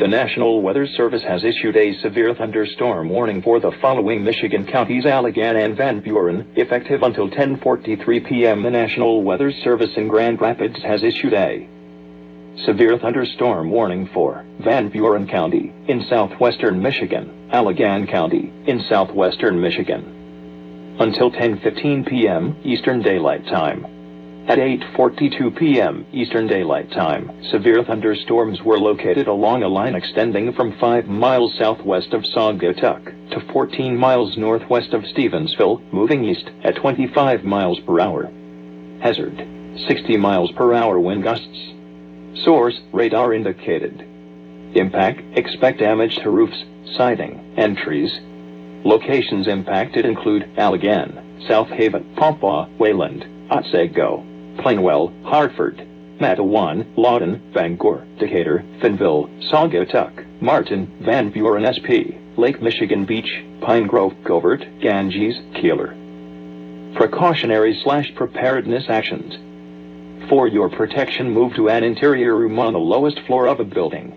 The National Weather Service has issued a severe thunderstorm warning for the following Michigan counties: Allegan and Van Buren, effective until 10:43 p.m. The National Weather Service in Grand Rapids has issued a severe thunderstorm warning for Van Buren County in southwestern Michigan, Allegan County in southwestern Michigan, until 10:15 p.m. Eastern Daylight Time. At 8:42 p.m. Eastern Daylight Time, severe thunderstorms were located along a line extending from 5 miles southwest of Saugatuck to 14 miles northwest of Stevensville, moving east at 25 miles per hour. Hazard: 60 miles per hour wind gusts. Source: radar indicated. Impact: expect damage to roofs, siding, and trees. Locations impacted include Allegan, South Haven, Pampaw, Wayland, Otsego, Plainwell, Hartford, Matawan, Lawton, Bangor, Decatur, Finnville, Saugatuck, Martin, Van Buren SP, Lake Michigan Beach, Pine Grove, Covert, Ganges, Keeler. Precautionary/preparedness actions. For your protection, move to an interior room on the lowest floor of a building.